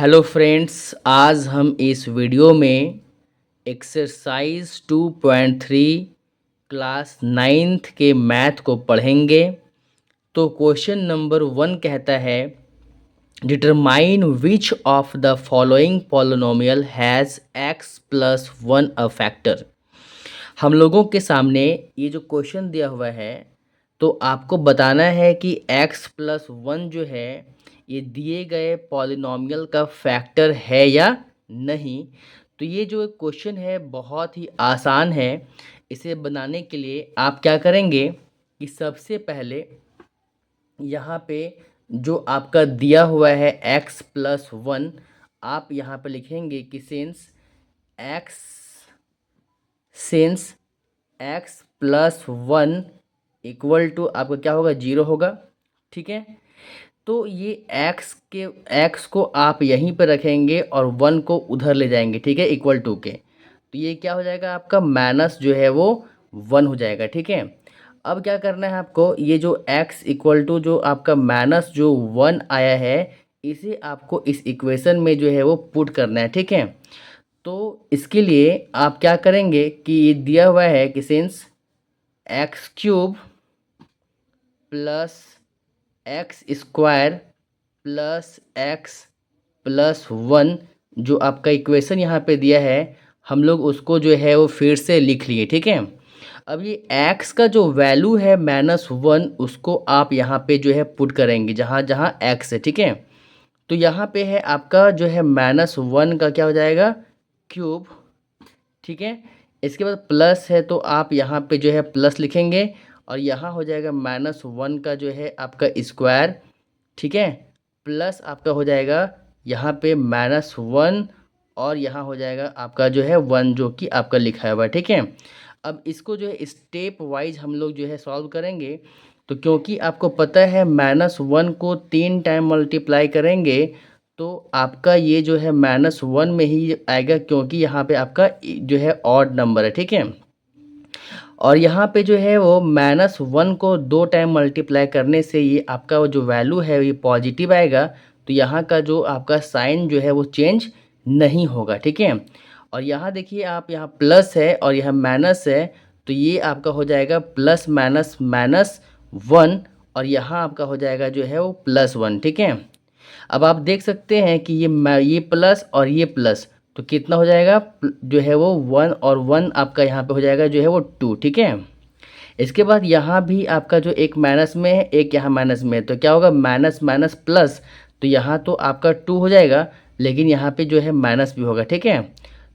Hello friends, आज हम इस वीडियो में एक्सरसाइज 2.3 क्लास 9th के मैथ को पढ़ेंगे। तो क्वेश्चन नंबर 1 कहता है, determine which of the following polynomial has x plus 1 a factor. हम लोगों के सामने ये जो क्वेश्चन दिया हुआ है, तो आपको बताना है कि x प्लस 1 जो है ये दिए गए पॉलिनॉमियल का फैक्टर है या नहीं। तो ये जो क्वेश्चन है बहुत ही आसान है। इसे बनाने के लिए आप क्या करेंगे कि सबसे पहले यहाँ पे जो आपका दिया हुआ है x प्लस 1, आप यहाँ पे लिखेंगे कि x सिंस x प्लस 1 इक्वल टू आपका क्या होगा, 0 होगा। ठीक है, तो ये x को आप यहीं पर रखेंगे और 1 को उधर ले जाएंगे, ठीक है, इक्वल टू के। तो ये क्या हो जाएगा, आपका माइनस जो है वो 1 हो जाएगा। ठीक है, अब क्या करना है आपको, ये जो x इक्वल टू जो आपका माइनस जो 1 आया है, इसे आपको इस इक्वेशन में जो है वो पुट करना है। ठीक है, तो इसके लिए आप क्या करेंगे कि ये दिया हुआ है कि since x cube plus x square plus x plus 1, जो आपका इक्वेशन यहाँ पे दिया है, हम लोग उसको जो है वो फिर से लिख लिए। ठीक है, अब ये x का जो वैल्यू है -1, उसको आप यहाँ पे जो है पुट करेंगे जहाँ जहाँ x है। ठीक है, तो यहाँ पे है आपका जो है -1 का क्या हो जाएगा, क्यूब। ठीक है, इसके बाद प्लस है तो आप यहाँ पे जो है प्लस लिखेंगे और यहाँ हो जाएगा -1 का जो है आपका स्क्वायर। ठीक है, प्लस आपका हो जाएगा यहाँ पे -1 और यहाँ हो जाएगा आपका जो है 1 जो कि आपका लिखा हुआ है। ठीक है, अब इसको जो है स्टेप वाइज हम लोग जो है सॉल्व करेंगे। तो क्योंकि आपको पता है -1 को 3 टाइम मल्टीप्लाई करेंगे तो आपका ये जो है -1 में ही आएगा, क्योंकि यहाँ पे आपका जो है ऑड नंबर है। ठीक है, और यहाँ पे जो है वो -1 को 2 टाइम मल्टीप्लाई करने से ये आपका वो जो वैल्यू है ये पॉजिटिव आएगा। तो यहाँ का जो आपका साइन जो है वो चेंज नहीं होगा। ठीक है, और यहाँ देखिए आप, यहाँ प्लस है और यहाँ माइनस है, तो ये आपका हो जाएगा प्लस माइनस -1 और यहाँ आपका हो जाएगा जो है वो +1। ठीक है, अब आप देख सकते हैं कि ये प्लस और ये प्लस, तो कितना हो जाएगा, जो है वो 1 और 1 आपका यहाँ पे हो जाएगा जो है वो 2। ठीक है, इसके बाद यहाँ भी आपका जो एक माइनस में है एक यहाँ माइनस में है, तो क्या होगा, माइनस माइनस प्लस, तो यहाँ तो आपका 2 हो जाएगा, लेकिन यहाँ पे जो है माइनस भी होगा। ठीक है,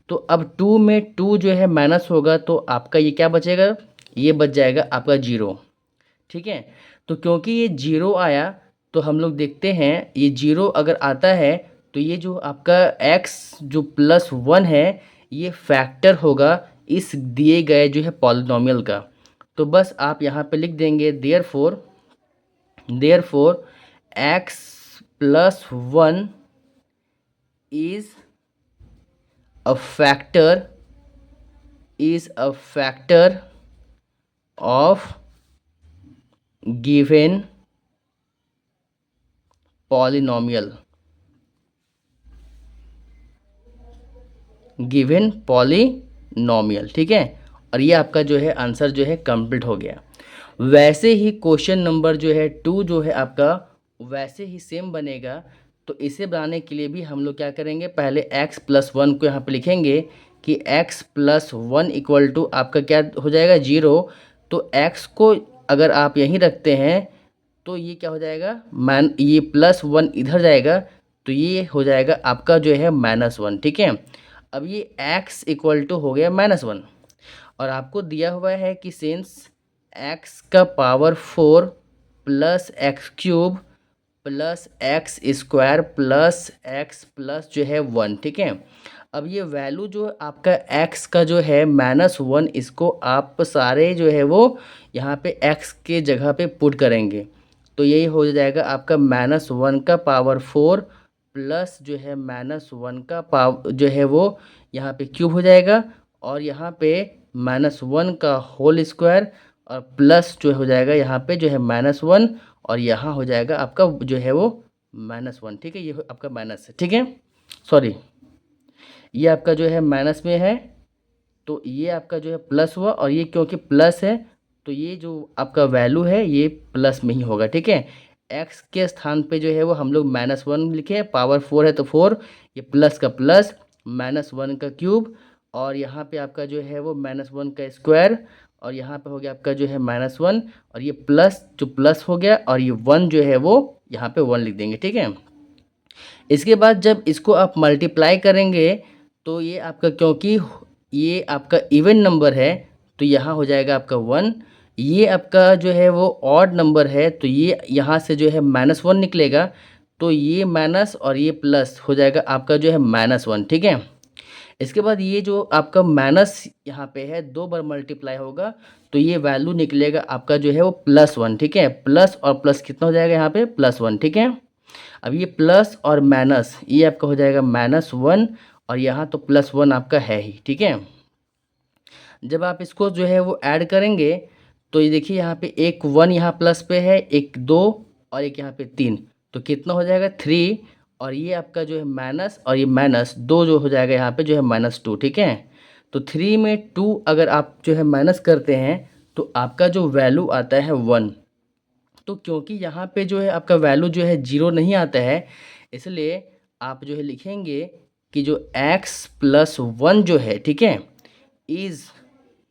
तो अब 2 में 2 जो है माइनस होगा तो आपका ये क्या बचेगा, ये बच जाएगा आपका 0। ठीक है, तो क्योंकि ये 0 आया तो हम लोग देखते हैं ये 0 अगर आता है तो ये जो आपका x जो +1 है ये फैक्टर होगा इस दिए गए जो है पॉलिनॉमियल का। तो बस आप यहाँ पे लिख देंगे therefore x plus 1 is a factor of given polynomial ठीक है, और ये आपका जो है आंसर जो है कंप्लीट हो गया। वैसे ही क्वेश्चन नंबर जो है 2 जो है आपका वैसे ही सेम बनेगा। तो इसे बनाने के लिए भी हम लोग क्या करेंगे, पहले x प्लस 1 को यहाँ पे लिखेंगे कि x प्लस 1 इक्वल टू आपका क्या हो जाएगा, 0। तो x को अगर आप यहीं रखते हैं तो ये क्या हो जाएगा, ये +1 इधर जाएगा, तो ये हो जाएगा आपका जो है -1। ठीक है, अब ये x इक्वल टू हो गया -1 और आपको दिया हुआ है कि सिंस x का power 4 plus x cube plus x square plus x plus जो है 1। ठीक है, अब ये वैल्यू जो आपका x का जो है -1, इसको आप सारे जो है वो यहाँ पे x के जगह पे पुट करेंगे। तो यही हो जाएगा आपका -1 का पावर 4 प्लस जो है -1 का पावर जो है वो यहाँ पे क्यूब हो जाएगा और यहाँ पे -1 का होल स्क्वायर और प्लस जो हो जाएगा यहाँ पे जो है -1 और यहाँ हो जाएगा आपका जो है वो -1। ठीक है, ये आपका माइनस है। ठीक है, सॉरी, ये आपका जो है माइनस में है, तो ये आपका जो है प्लस हुआ, और ये क्योंकि प्लस है तो ये जो आपका वैल्यू है ये प्लस में ही होगा, ठीक है। एक्स के स्थान पे जो है वो हम लोग -1 लिखे, पावर 4 है तो 4, ये प्लस का प्लस, -1 का क्यूब, और यहाँ पे आपका जो है वो -1 का स्क्वायर, और यहाँ पे हो गया आपका जो है -1, और ये प्लस जो प्लस हो गया, और ये 1 जो है वो यहाँ पे 1 लिख देंगे, ठीक है। इसके बाद जब इसको आप मल्टीप्लाई करेंगे तो ये आपका, क्योंकि ये आपका इवन नंबर है तो यहाँ हो जाएगा आपका 1, ये आपका जो है वो ऑड नंबर है तो ये यहाँ से जो है -1 निकलेगा, तो ये माइनस और ये प्लस हो जाएगा आपका जो है -1, ठीक है। इसके बाद ये जो आपका माइनस यहाँ पे है 2 बार मल्टीप्लाई होगा तो ये वैल्यू निकलेगा आपका जो है वो +1, ठीक है। प्लस और प्लस कितना हो जाएगा यहाँ पे +1, ठीक है। अब ये प्लस और माइनस ये आपका हो जाएगा -1, और यहाँ तो +1 आपका है ही, ठीक है। जब आप इसको जो है वो ऐड करेंगे तो ये देखिए यहाँ पे एक 1 यहाँ प्लस पे है, एक 2 और एक यहाँ पे 3, तो कितना हो जाएगा 3, और ये आपका जो है माइनस और ये माइनस 2 जो हो जाएगा यहाँ पे जो है -2, ठीक है। तो 3 में 2 अगर आप जो है माइनस करते हैं तो आपका जो वैल्यू आता है 1। तो क्योंकि यहाँ पे जो है आपका वैल्यू जो है 0 नहीं आता है, इसलिए आप जो है लिखेंगे कि जो x + 1 जो है, ठीक है, is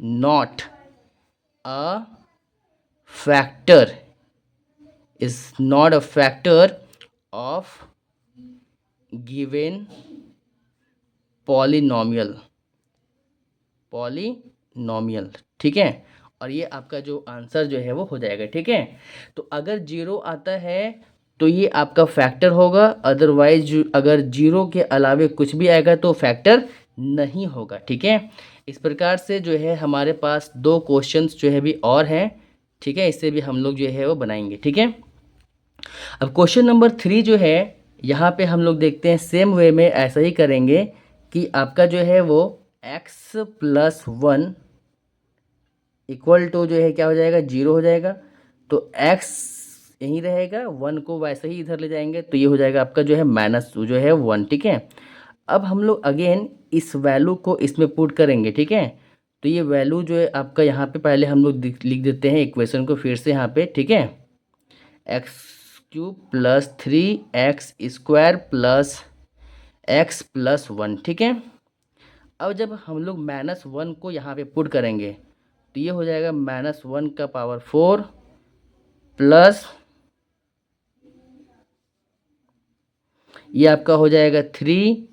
not a factor, is not a factor of given polynomial, polynomial, ठीक है। और ये आपका जो आंसर जो है वो हो जाएगा, ठीक है। तो अगर 0 आता है तो ये आपका फैक्टर होगा, अदरवाइज अगर 0 के अलावे कुछ भी आएगा तो फैक्टर नहीं होगा, ठीक है। इस प्रकार से जो है हमारे पास 2 क्वेश्चंस जो है भी और हैं, ठीक है, इससे भी हम लोग जो है वो बनाएंगे, ठीक है। अब क्वेश्चन नंबर 3 जो है यहाँ पे हम लोग देखते हैं सेम वे में ऐसा ही करेंगे कि आपका जो है वो x + 1 इक्वल टू जो है क्या हो जाएगा 0 हो जाएगा, तो x यहीं रहेगा, 1 को वैसे ही इधर ले जाएंगे तो ये हो जाएगा आपका जो है -2 जो है 1, ठीक है। अब हम लोग अगेन इस वैल्यू को इसमें पुट करेंगे, ठीक है। तो ये वैल्यू जो है आपका यहाँ पे पहले हम लोग लिख देते हैं इक्वेशन को फिर से यहाँ पे, ठीक है। x³ + 3x² + x + 1, ठीक है। अब जब हम लोग -1 को यहाँ पे पुट करेंगे तो ये हो जाएगा -1 का पावर 4 प्लस ये आपका हो जाएगा 3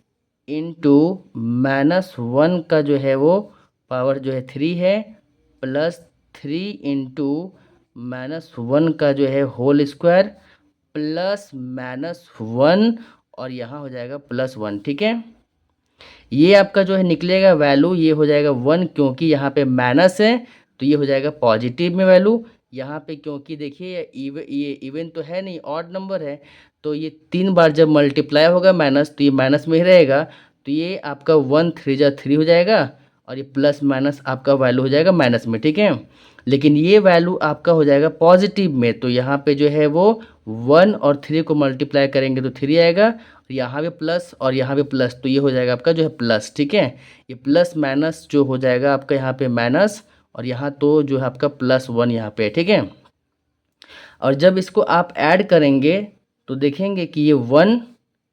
इंटू -1 का जो है वो पावर जो है 3 है, प्लस 3 इंटू -1 का जो है होल स्क्वायर प्लस -1, और यहाँ हो जाएगा +1, ठीक है। ये आपका जो है निकलेगा वैल्यू, ये हो जाएगा 1 क्योंकि यहाँ पे माइनस है तो ये हो जाएगा पॉजिटिव में वैल्यू। यहाँ पे क्योंकि देखिए ये इवन तो है नहीं, ऑड नंबर है, तो ये 3 बार जब मल्टीप्लाई होगा माइनस तो ये माइनस में ही रहेगा, तो ये आपका 1 3 जा 3 हो जाएगा, और ये प्लस माइनस आपका वैल्यू हो जाएगा माइनस में, ठीक है। लेकिन ये वैल्यू आपका हो जाएगा पॉजिटिव में, तो यहाँ पे जो है वो 1 और 3 को मल्टीप्लाई करेंगे तो 3 आएगा, यहाँ पे प्लस और यहाँ पे प्लस, तो ये हो जाएगा आपका जो है प्लस, ठीक है। ये प्लस माइनस जो हो जाएगा आपका यहाँ पे माइनस, और यहाँ तो जो है आपका +1 यहाँ पे, ठीक है। और जब इसको आप ऐड करेंगे तो देखेंगे कि ये 1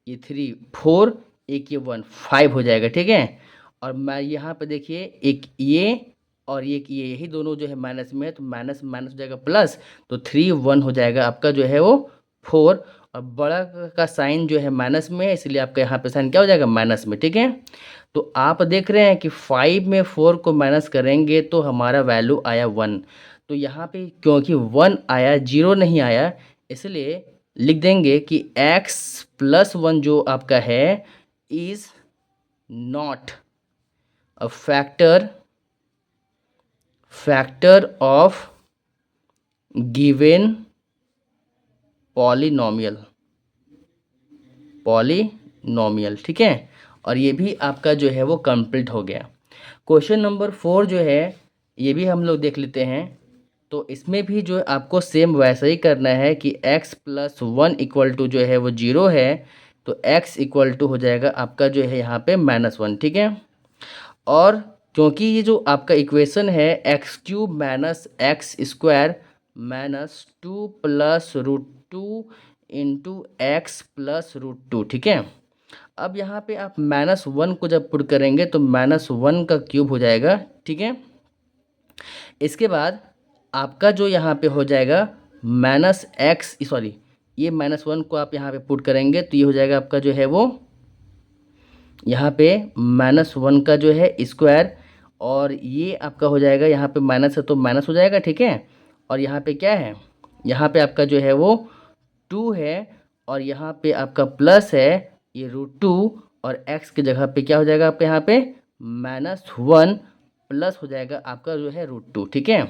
ये 3 4, एक ये 1 5 हो जाएगा, ठीक है। और मैं यहाँ पे देखिए एक ये और एक ये, यही दोनों जो है माइनस में है तो माइनस माइनस हो जाएगा प्लस, तो 3 1 हो जाएगा आपका जो है वो 4, और बड़ा का साइन जो है माइनस में है इसलिए आपका यहाँ पे साइन क्या हो जाएगा माइनस में, ठीक है। तो आप देख रहे हैं कि 5 में 4 को माइनस करेंगे तो हमारा वैल्यू आया 1, तो यहाँ पे क्योंकि 1 आया 0 नहीं आया, इसलिए लिख देंगे कि x + 1 जो आपका है is not a factor of given polynomial, ठीक है। और ये भी आपका जो है वो कंप्लीट हो गया। क्वेश्चन नंबर 4 जो है ये भी हम लोग देख लेते हैं। तो इसमें भी जो आपको सेम वैसा ही करना है कि x + 1 इक्वल टू जो है वो 0 है, तो x इक्वल टू हो जाएगा आपका जो है यहाँ पे -1, ठीक है। और क्योंकि ये जो आपका इक्वेशन है x cube minus x square minus 2 plus root 2 into x plus root 2, ठीक है। अब यहाँ पे आप -1 को जब पुट करेंगे तो -1 का क्यूब हो जाएगा, ठीक है। इसके बाद आपका जो यहाँ पे हो जाएगा माइनस एक्स, सॉरी, ये -1 को आप यहाँ पे पुट करेंगे तो ये हो जाएगा आपका जो है वो यहाँ पे -1 का जो है स्क्वायर, और ये आपका हो जाएगा यहाँ पे माइनस है तो माइनस हो जाएगा, ठीक है। और यहाँ पे क्या है, यहाँ पे आपका जो है वो 2 है, और यहाँ पे आपका प्लस है ये √2, और x की जगह पे क्या हो जाएगा आपके यहाँ पे -1 प्लस हो जाएगा आपका जो है √2, ठीक है।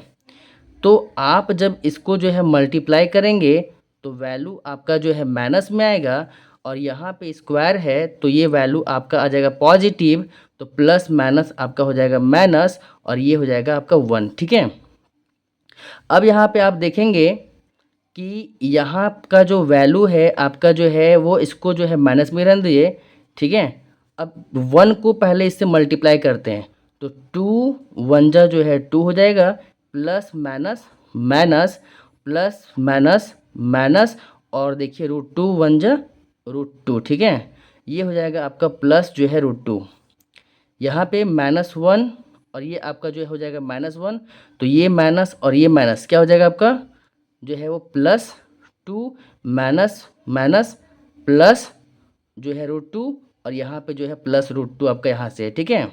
तो आप जब इसको जो है मल्टीप्लाई करेंगे तो वैल्यू आपका जो है माइनस में आएगा, और यहाँ पे स्क्वायर है तो ये वैल्यू आपका आ जाएगा पॉजिटिव, तो प्लस माइनस आपका हो जाएगा माइनस, और ये हो जाएगा आपका 1, ठीक है। अब यहाँ पे आप देखेंगे कि यहाँ का जो वैल्यू है आपका जो है वो इसको जो है माइनस में रहने दिए, ठीक है। अब 1 को पहले इससे मल्टीप्लाई करते हैं तो 2 1 जा जो है 2 हो जाएगा, plus minus minus plus minus minus, और देखिए √2 1 जा √2, ठीक है। ये हो जाएगा आपका प्लस जो है √2, यहाँ पे -1, और ये आपका जो हो जाएगा -1, तो ये माइनस और ये माइनस क्या हो जाएगा आपका जो है वो +2 माइनस माइनस प्लस जो है √2, और यहाँ पे जो है प्लस √2 आपका यहाँ से है, ठीक है।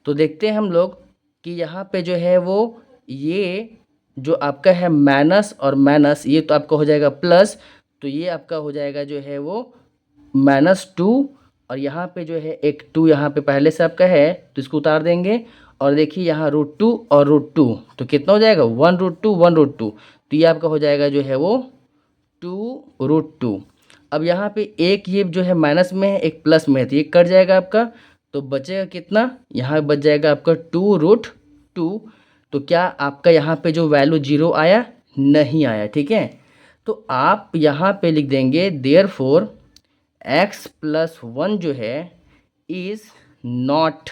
तो देखते हैं हम लोग कि यहाँ पे जो है वो ये जो आपका है माइनस और माइनस, ये तो आपका हो जाएगा प्लस, तो ये आपका हो जाएगा जो है वो -2, और यहाँ पे जो है एक 2 यहाँ पे पहले से आपका है तो इसको उतार देंगे, और देखिए यहाँ √2 और √2 तो कितना हो जाएगा 1√2 1√2, तो ये आपका हो जाएगा जो है वो 2√2। अब यहाँ पे एक ये जो है माइनस में है एक प्लस में है तो ये कट जाएगा आपका, तो बचेगा कितना, यहाँ बच जाएगा आपका 2√2। तो क्या आपका यहाँ पे जो वैल्यू 0 आया, नहीं आया, ठीक है। तो आप यहाँ पे लिख देंगे देयरफॉर x+1 जो है is not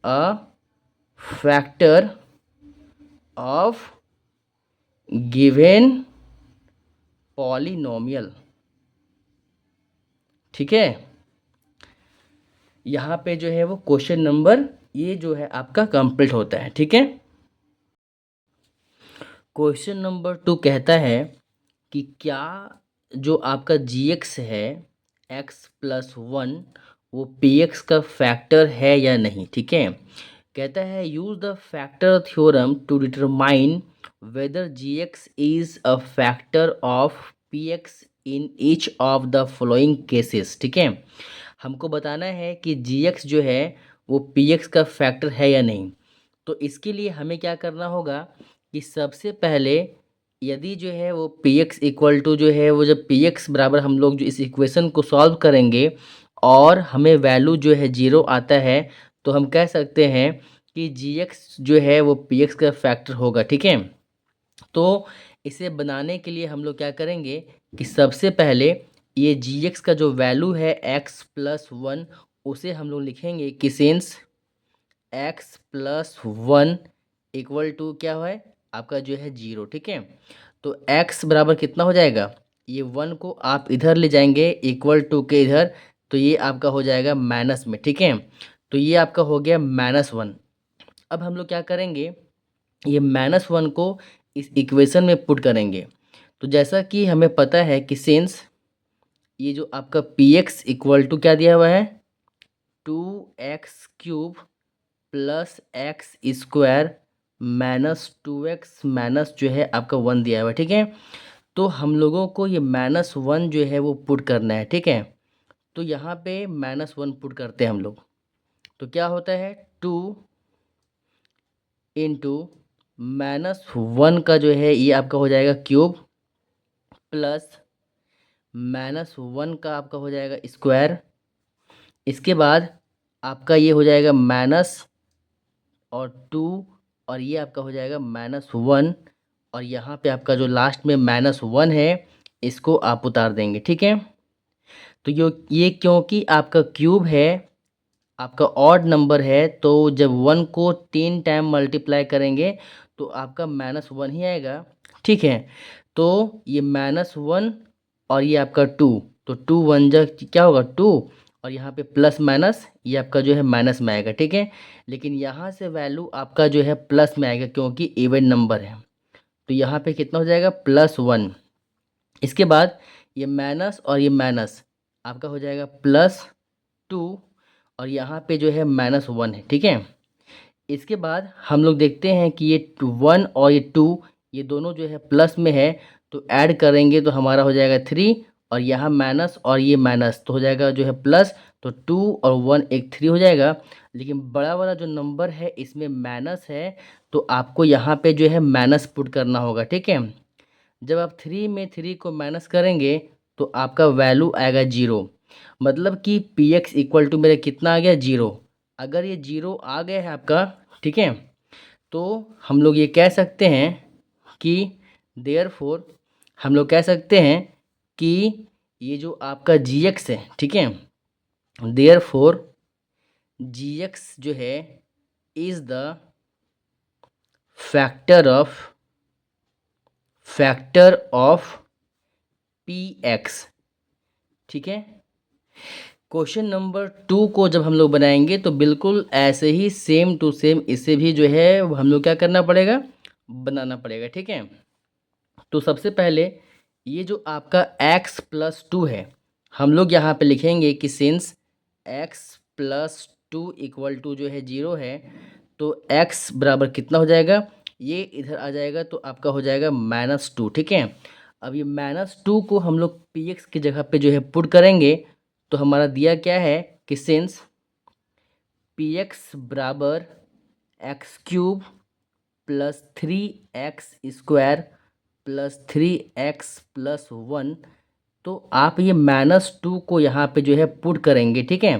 a factor of given polynomial, ठीक है। यहाँ पे जो है वो क्वेश्चन नंबर ये जो है आपका कंप्लीट होता है, ठीक है। क्वेश्चन नंबर 2 कहता है कि क्या जो आपका gx है x+1 वो px का फैक्टर है या नहीं, ठीक है। कहता है use the factor theorem to determine whether gx is a factor of px in each of the following cases, ठीक है। हमको बताना है कि gx जो है वो px का फैक्टर है या नहीं। तो इसके लिए हमें क्या करना होगा कि सबसे पहले यदि जो है वो px इक्वल टू जो है वो जब px बराबर हम लोग जो इस इक्वेशन को सॉल्व करेंगे और हमें वैल्यू जो है 0 आता है, तो हम कह सकते हैं कि gx जो है वो px का फैक्टर होगा, ठीक है। तो इसे बनाने के लिए हम लोग क्या करेंगे कि सबसे पहले ये gx का जो वैल्यू है x+1 उसे हम लोग लिखेंगे कि सिंस x+1 इक्वल टू क्या है आपका जो है 0, ठीक है। तो x बराबर कितना हो जाएगा, ये 1 को आप इधर ले जाएंगे इक्वल टू के इधर, तो ये आपका हो जाएगा माइनस में, ठीक है। तो ये आपका हो गया -1। अब हम लोग क्या करेंगे, ये -1 को इस इक्वेशन में पुट करेंगे। तो जैसा कि हमें पता है कि सिंस ये जो आपका px इक्वल टू क्या दिया हुआ है 2x³ plus x square -2x minus जो है आपका 1 दिया हुआ है, ठीक है। तो हम लोगों को ये -1 जो है वो पुट करना है, ठीक है। तो यहाँ पे -1 पुट करते हैं हम लोग, तो क्या होता है 2 इंटू -1 का जो है ये आपका हो जाएगा क्यूब, प्लस -1 का आपका हो जाएगा स्क्वायर। इसके बाद आपका ये हो जाएगा माइनस और 2, और ये आपका हो जाएगा -1, और यहाँ पे आपका जो लास्ट में -1 है इसको आप उतार देंगे, ठीक है। तो ये क्योंकि आपका क्यूब है, आपका ऑड नंबर है, तो जब 1 को 3 टाइम मल्टीप्लाई करेंगे तो आपका -1 ही आएगा। ठीक है, तो ये -1 और ये आपका 2, तो 2 1 जा क्या होगा 2, और यहाँ पे प्लस माइनस ये आपका जो है माइनस में आएगा। ठीक है, लेकिन यहाँ से वैल्यू आपका जो है प्लस में आएगा क्योंकि इवन नंबर है, तो यहाँ पे कितना हो जाएगा +1। इसके बाद ये माइनस और ये माइनस आपका हो जाएगा +2, और यहाँ पे जो है -1 है। ठीक है, इसके बाद हम लोग देखते हैं कि ये 1 और ये 2 ये दोनों जो है प्लस में है, तो ऐड करेंगे तो हमारा हो जाएगा 3, और यहाँ माइनस और ये माइनस तो हो जाएगा जो है प्लस, तो 2 और 1 एक 3 हो जाएगा। लेकिन बड़ा वाला जो नंबर है इसमें माइनस है, तो आपको यहाँ पे जो है माइनस पुट करना होगा। ठीक है, जब आप 3 में 3 को माइनस करेंगे तो आपका वैल्यू आएगा 0, मतलब कि पी एक्स इक्वल टू मेरा कितना आ गया 0। अगर ये 0 आ गया है आपका, ठीक है, तो हम लोग ये कह सकते हैं कि देयरफॉर हम लोग कह सकते हैं कि ये जो आपका जी एक्स है, ठीक है, देयरफॉर जी एक्स जो है is the factor of P x. ठीक है, क्वेश्चन नंबर 2 को जब हम लोग बनाएंगे तो बिल्कुल ऐसे ही सेम टू सेम इसे भी जो है हम लोग क्या करना पड़ेगा, बनाना पड़ेगा। ठीक है, तो सबसे पहले ये जो आपका x+2 है, हम लोग यहाँ पे लिखेंगे कि सिंस x+2 इक्वल टू जो है 0 है, तो x बराबर कितना हो जाएगा, ये इधर आ जाएगा तो आपका हो जाएगा -2। ठीक है, अब ये -2 को हम लोग पी एक्स की जगह पे जो है पुट करेंगे, तो हमारा दिया क्या है कि सिंस पी एक्स बराबर x³ plus 3x² plus 3x+1, तो आप ये -2 को यहाँ पे जो है पुट करेंगे। ठीक है,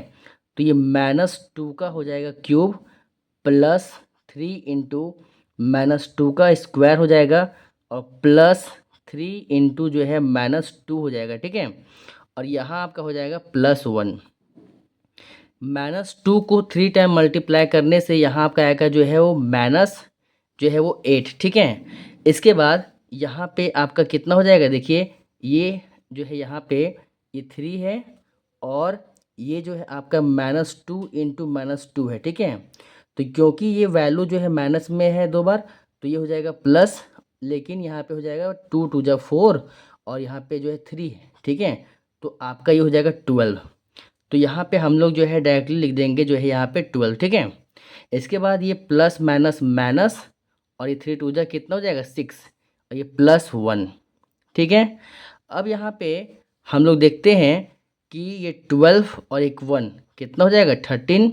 तो ये -2 का हो जाएगा क्यूब प्लस 3 इंटू -2 का स्क्वायर हो जाएगा, और प्लस 3 इंटू जो है -2 हो जाएगा। ठीक है, और यहाँ आपका हो जाएगा +1। -2 को 3 टाइम मल्टीप्लाई करने से यहाँ आपका आएगा जो है वो माइनस जो है वो 8। ठीक है, इसके बाद यहाँ पे आपका कितना हो जाएगा, देखिए ये जो है यहाँ पे ये 3 है, और ये जो है आपका -2 इंटू -2 है। ठीक है, तो क्योंकि ये वैल्यू जो है माइनस में है 2 बार, तो ये हो जाएगा प्लस, लेकिन यहाँ पे हो जाएगा 2 2 जा 4, और यहाँ पे जो है 3 है। ठीक है, तो आपका ये हो जाएगा 12, तो यहाँ पे हम लोग जो है डायरेक्टली लिख देंगे जो है यहाँ पे 12। ठीक है, इसके बाद ये प्लस माइनस माइनस, और ये 3 2 जा कितना हो जाएगा 6, और ये +1। ठीक है, अब यहाँ पे हम लोग देखते हैं कि ये 12 और एक 1 कितना हो जाएगा 13,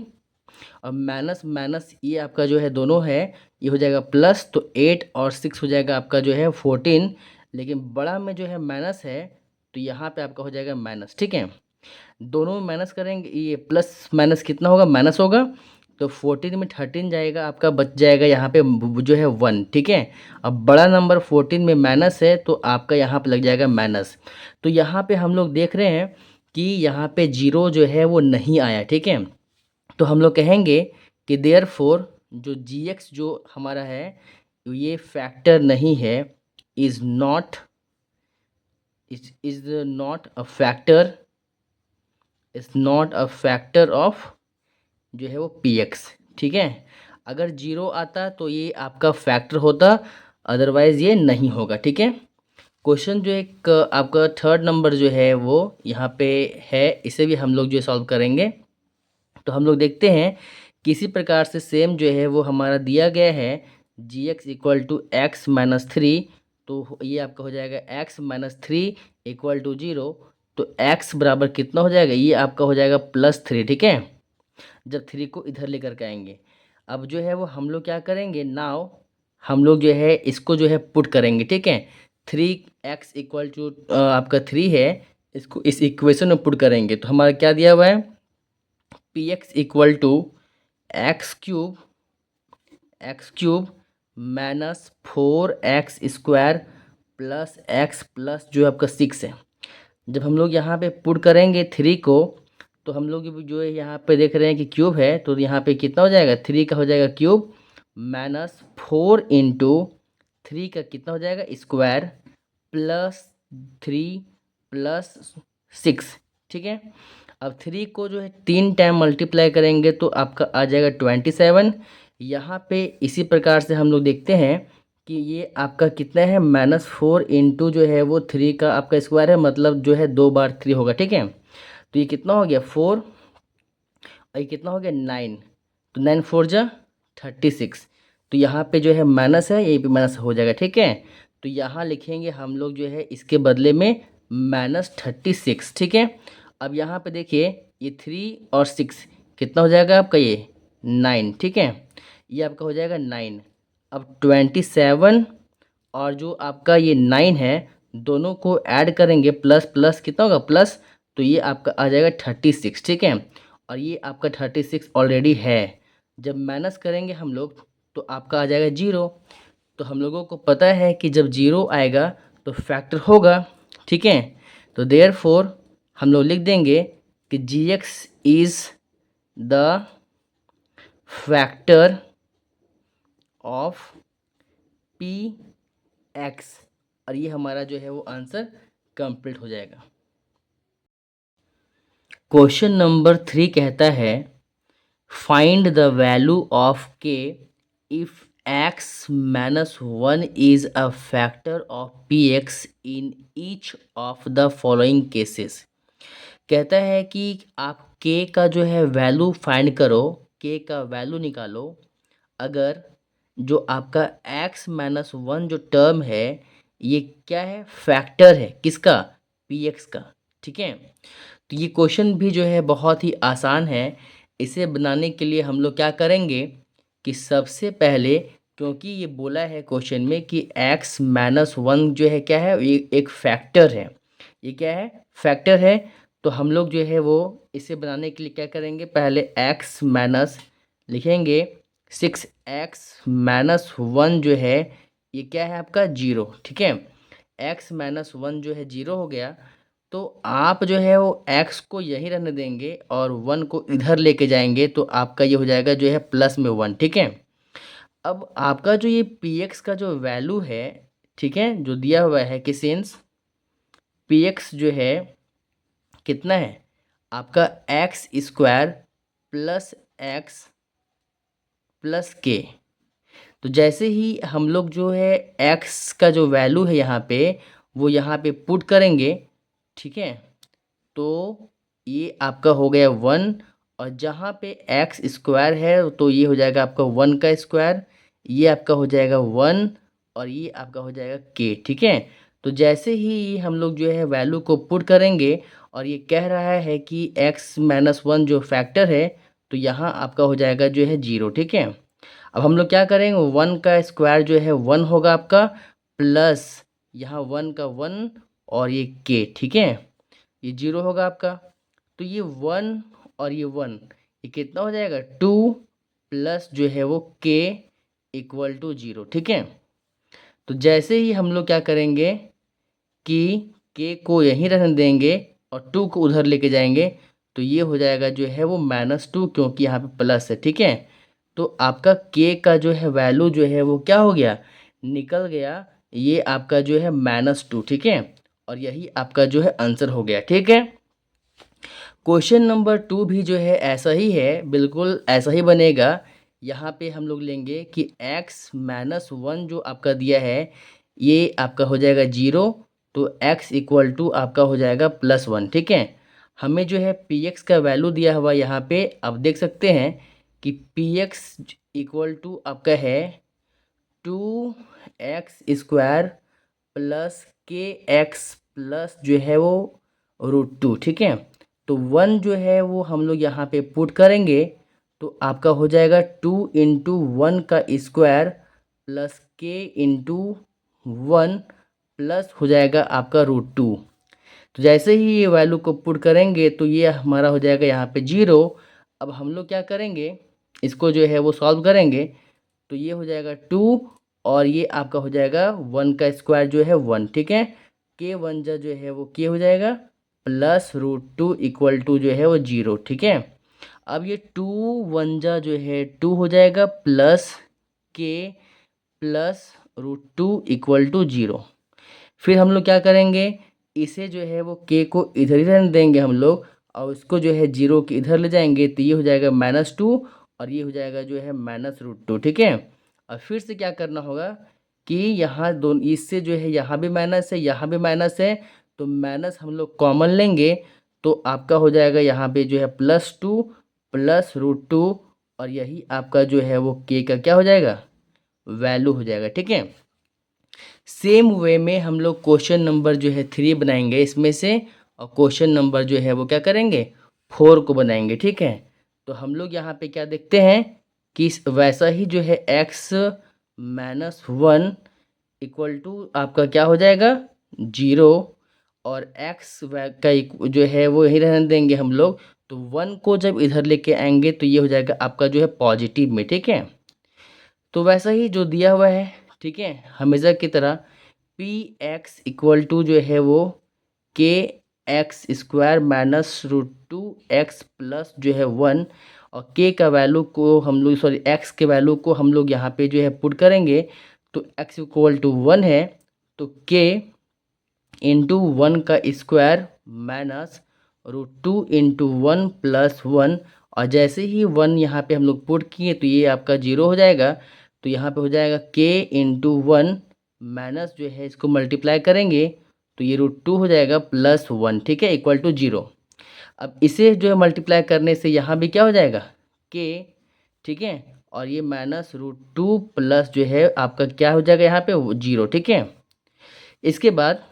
और माइनस माइनस ये आपका जो है दोनों है, ये हो जाएगा प्लस, तो 8 और 6 हो जाएगा आपका जो है 14, लेकिन बड़ा में जो है माइनस है, तो यहाँ पे आपका हो जाएगा माइनस। ठीक है, दोनों में माइनस करेंगे, ये प्लस माइनस कितना होगा माइनस होगा, तो 14 में 13 जाएगा, आपका बच जाएगा यहाँ पे जो है 1। ठीक है, अब बड़ा नंबर 14 में माइनस है, तो आपका यहाँ पे लग जाएगा माइनस। तो यहाँ पे हम लोग देख रहे हैं कि यहाँ पे 0 जो है वो नहीं आया। ठीक है, तो हम लोग कहेंगे कि देयरफॉर जो जी एक्स जो हमारा है ये फैक्टर नहीं है, is not is not a factor, is not a factor of जो है वो पी एक्स। ठीक है, अगर 0 आता तो ये आपका फैक्टर होता, अदरवाइज़ ये नहीं होगा। ठीक है, क्वेश्चन जो एक आपका थर्ड नंबर जो है वो यहाँ पे है, इसे भी हम लोग जो सॉल्व करेंगे। तो हम लोग देखते हैं किसी प्रकार से सेम जो है वो हमारा दिया गया है जी एक्स इक्वल टू x-3, तो ये आपका हो जाएगा x-3 इक्वल टू 0, तो x बराबर कितना हो जाएगा, ये आपका हो जाएगा +3। ठीक है, जब 3 को इधर लेकर के आएंगे, अब जो है वो हम लोग क्या करेंगे, नाउ हम लोग जो है इसको जो है पुट करेंगे। ठीक है, 3x इक्वल टू आपका 3 है, इसको इस इक्वेशन में पुट करेंगे, तो हमारा क्या दिया हुआ है P x equal to x³ -4x² plus x plus जो आपका 6 है, जब हम लोग यहाँ पे पुट करेंगे 3 को, तो हम लोग जो है यहाँ पे देख रहे हैं कि क्यूब है, तो यहाँ पे कितना हो जाएगा, 3 का हो जाएगा क्यूब, माइनस 4 इंटू 3 का कितना हो जाएगा स्क्वायर, प्लस 3 प्लस 6। ठीक है, अब 3 को जो है 3 टाइम मल्टीप्लाई करेंगे तो आपका आ जाएगा 27। यहाँ पे इसी प्रकार से हम लोग देखते हैं कि ये आपका कितना है, -4 इंटू जो है वो 3 का आपका स्क्वायर है, मतलब जो है 2 बार 3 होगा। ठीक है, तो ये कितना हो गया 4, और ये कितना हो गया 9, तो 9 4 जा 36। तो यहाँ पे जो है माइनस है, यही पे माइनस हो जाएगा। ठीक है, तो यहाँ लिखेंगे हम लोग जो है इसके बदले में -36। ठीक है, अब यहाँ पे देखिए ये 3 और 6 कितना हो जाएगा आपका, ये 9। ठीक है, ये आपका हो जाएगा 9। अब 27 और जो आपका ये 9 है, दोनों को ऐड करेंगे, प्लस प्लस कितना होगा प्लस, तो ये आपका आ जाएगा 36। ठीक है, और ये आपका 36 ऑलरेडी है। जब माइनस करेंगे हम लोग तो आपका आ जाएगा 0। तो हम लोगों को पता है कि जब 0 आएगा तो फैक्टर होगा। ठीक है, तो देयरफॉर हम लोग लिख देंगे कि gx is the factor of P x, और ये हमारा जो है वो आंसर कंप्लीट हो जाएगा। क्वेश्चन नंबर 3 कहता है फाइंड द वैल्यू ऑफ के if x minus 1 is a factor of P x in each of the following cases. कहता है कि आप k का जो है वैल्यू फाइंड करो, k का वैल्यू निकालो अगर जो आपका x माइनस 1 जो टर्म है ये क्या है, फैक्टर है किसका, पी एक्स का। ठीक है, तो ये क्वेश्चन भी जो है बहुत ही आसान है। इसे बनाने के लिए हम लोग क्या करेंगे कि सबसे पहले, क्योंकि ये बोला है क्वेश्चन में कि x माइनस 1 जो है क्या है, ये एक फैक्टर है। ये क्या है, फैक्टर है। तो हम लोग जो है वो इसे बनाने के लिए क्या करेंगे, पहले x माइनस लिखेंगे 6x माइनस 1 जो है ये क्या है आपका 0। ठीक है, x माइनस 1 जो है 0 हो गया। तो आप जो है वो x को यहीं रहने देंगे और 1 को इधर लेके जाएंगे, तो आपका ये हो जाएगा जो है प्लस में 1। ठीक है, अब आपका जो ये पी एक्स का जो वैल्यू है, ठीक है, जो दिया हुआ है कि सिंस पी एक्स जो है कितना है आपका x square plus x plus के। तो जैसे ही हम लोग जो है x का जो वैल्यू है यहाँ पे वो यहाँ पे पुट करेंगे। ठीक है, तो ये आपका हो गया 1, और जहाँ पे एक्स स्क्वायर है तो ये हो जाएगा आपका 1 का स्क्वायर, ये आपका हो जाएगा 1, और ये आपका हो जाएगा k। ठीक है, तो जैसे ही हम लोग जो है वैल्यू को पुट करेंगे और ये कह रहा है कि x माइनस 1 जो फैक्टर है, तो यहाँ आपका हो जाएगा जो है 0। ठीक है, अब हम लोग क्या करेंगे, 1 का स्क्वायर जो है 1 होगा आपका, प्लस यहाँ 1 का 1 और ये k। ठीक है, ये 0 होगा आपका। तो ये 1 और ये 1 ये कितना हो जाएगा 2, प्लस जो है वो k इक्वल टू 0। ठीक है, तो जैसे ही हम लोग क्या करेंगे कि k को यहीं रहने देंगे और 2 को उधर लेके जाएंगे, तो ये हो जाएगा जो है वो -2, क्योंकि यहाँ पे प्लस है। ठीक है, तो आपका k का जो है वैल्यू जो है वो क्या हो गया, निकल गया, ये आपका जो है -2। ठीक है, और यही आपका जो है आंसर हो गया। ठीक है, क्वेश्चन नंबर 2 भी जो है ऐसा ही है, बिल्कुल ऐसा ही बनेगा। यहाँ पे हम लोग लेंगे कि x माइनस 1 जो आपका दिया है ये आपका हो जाएगा 0, तो x इक्वल टू आपका हो जाएगा +1। ठीक है, हमें जो है पी एक्स का वैल्यू दिया हुआ यहाँ पे अब देख सकते हैं कि पी एक्स इक्वल टू आपका है 2x² प्लस के एक्स प्लस जो है वो √2। ठीक है, तो 1 जो है वो हम लोग यहाँ पे पुट करेंगे, तो आपका हो जाएगा 2 इंटू 1 का स्क्वायर प्लस के इंटू 1 प्लस हो जाएगा आपका √2। तो जैसे ही ये वैल्यू को पुट करेंगे तो ये हमारा हो जाएगा यहाँ पे 0। अब हम लोग क्या करेंगे, इसको जो है वो सॉल्व करेंगे, तो ये हो जाएगा 2, और ये आपका हो जाएगा 1 का स्क्वायर जो है 1। ठीक है, के 1 जा जो है वो के हो जाएगा प्लस √2 इक्वल टू जो है वो 0, ठीक है। अब ये 2 1 जा जो है 2 हो जाएगा, प्लस के प्लस √2 इक्वल टू 0। फिर हम लोग क्या करेंगे, इसे जो है वो के को इधर ही रहने देंगे हम लोग, और उसको जो है 0 के इधर ले जाएंगे, तो ये हो जाएगा -2 और ये हो जाएगा जो है -√2, ठीक है। और फिर से क्या करना होगा कि यहाँ दोनों, इससे जो है यहाँ भी माइनस है, यहाँ भी माइनस है, तो माइनस हम लोग कॉमन लेंगे, तो आपका हो जाएगा यहाँ पे जो है +2 प्लस √2, और यही आपका जो है वो के का क्या हो जाएगा, वैल्यू हो जाएगा, ठीक है। सेम वे में हम लोग क्वेश्चन नंबर जो है 3 बनाएंगे इसमें से, और क्वेश्चन नंबर जो है वो क्या करेंगे, 4 को बनाएंगे, ठीक है। तो हम लोग यहाँ पे क्या देखते हैं कि वैसा ही जो है x -1 इक्वल टू आपका क्या हो जाएगा 0, और x का जो है वो यही रहने देंगे हम लोग, तो 1 को जब इधर लेके आएंगे तो ये हो जाएगा आपका जो है पॉजिटिव में, ठीक है। तो वैसा ही जो दिया हुआ है, ठीक है, हमेशा की तरह पी एक्स इक्वल टू जो है वो के एक्स स्क्वायर -√2 एक्स प्लस जो है 1, और के का वैल्यू को हम लोग, सॉरी एक्स के वैल्यू को हम लोग यहाँ पे जो है पुट करेंगे, तो एक्स इक्वल टू 1 है, तो के इंटू 1 का स्क्वायर -√2 इंटू 1 प्लस 1, और जैसे ही 1 यहाँ पे हम लोग पुट किए तो ये आपका 0 हो जाएगा, तो यहाँ पे हो जाएगा के इंटू 1 माइनस जो है इसको मल्टीप्लाई करेंगे तो ये √2 हो जाएगा +1, ठीक है, इक्वल टू 0। अब इसे जो है मल्टीप्लाई करने से यहाँ भी क्या हो जाएगा के, ठीक है, और ये -√2 प्लस जो है आपका क्या हो जाएगा यहाँ पे 0, ठीक है। इसके बाद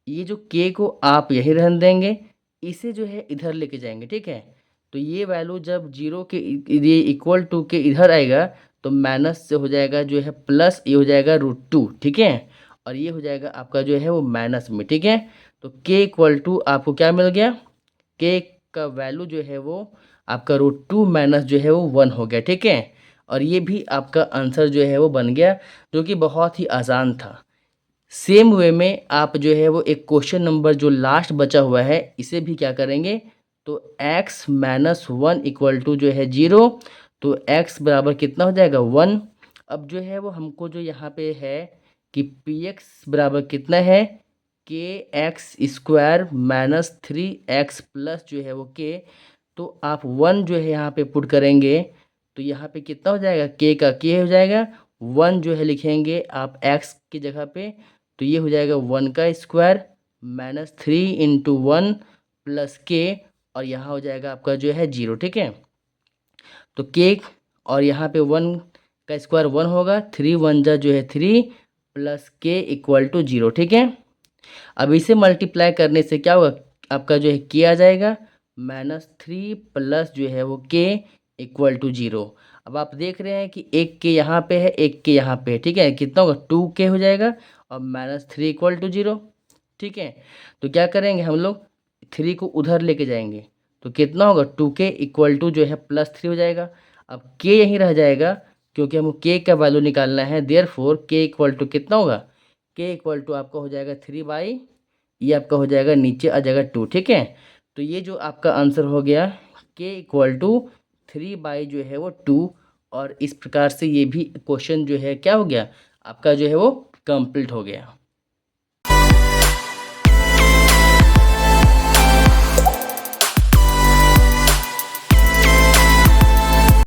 ये जो के को आप यहीं रहने देंगे, इसे जो है इधर लेके जाएंगे, ठीक है। तो ये वैल्यू जब 0 के ये इक्वल टू के इधर आएगा तो माइनस से हो जाएगा जो है प्लस, ये हो जाएगा √2, ठीक है, और ये हो जाएगा आपका जो है वो माइनस में, ठीक है। तो के इक्वल टू आपको क्या मिल गया, के का वैल्यू जो है वो आपका √2 माइनस जो है वो 1 हो गया, ठीक है। और ये भी आपका आंसर जो है वो बन गया, जो कि बहुत ही आसान था। सेम वे में आप जो है वो एक क्वेश्चन नंबर जो लास्ट बचा हुआ है इसे भी क्या करेंगे, तो x -1 इक्वल टू जो है 0, तो x बराबर कितना हो जाएगा 1। अब जो है वो हमको जो यहाँ पे है कि px बराबर कितना है, के एक्स स्क्वायर -3x प्लस जो है वो के, तो आप 1 जो है यहाँ पे पुट करेंगे तो यहाँ पे कितना हो जाएगा, के का के हो जाएगा, 1 जो है लिखेंगे आप x की जगह पे, तो ये हो जाएगा 1 का स्क्वायर -3 इंटू 1 प्लस के, और यहाँ हो जाएगा आपका जो है 0, ठीक है। तो के और यहाँ पे 1 का स्क्वायर 1 होगा, 3 1 जा जो है 3 प्लस के इक्वल टू 0, ठीक है। अब इसे मल्टीप्लाई करने से क्या होगा, आपका जो है के आ जाएगा -3 प्लस जो है वो के इक्वल टू 0। अब आप देख रहे हैं कि एक के यहाँ पे है, एक के यहाँ पे है, ठीक है, कितना होगा 2k हो जाएगा, और -3 इक्वल टू 0, ठीक है। तो क्या करेंगे हम लोग, 3 को उधर लेके जाएंगे, तो कितना होगा 2k इक्वल टू जो है +3 हो जाएगा। अब के यहीं रह जाएगा क्योंकि हमको के का वैल्यू निकालना है, देयरफॉर के इक्वल टू कितना होगा, के इक्वल टू आपका हो जाएगा 3/, ये आपका हो जाएगा नीचे आ जाएगा 2, ठीक है। तो ये जो आपका आंसर हो गया के इक्वल टू 3/, जो है वो 2, और इस प्रकार से ये भी क्वेश्चन जो है क्या हो गया आपका जो है वो कंप्लीट हो गया।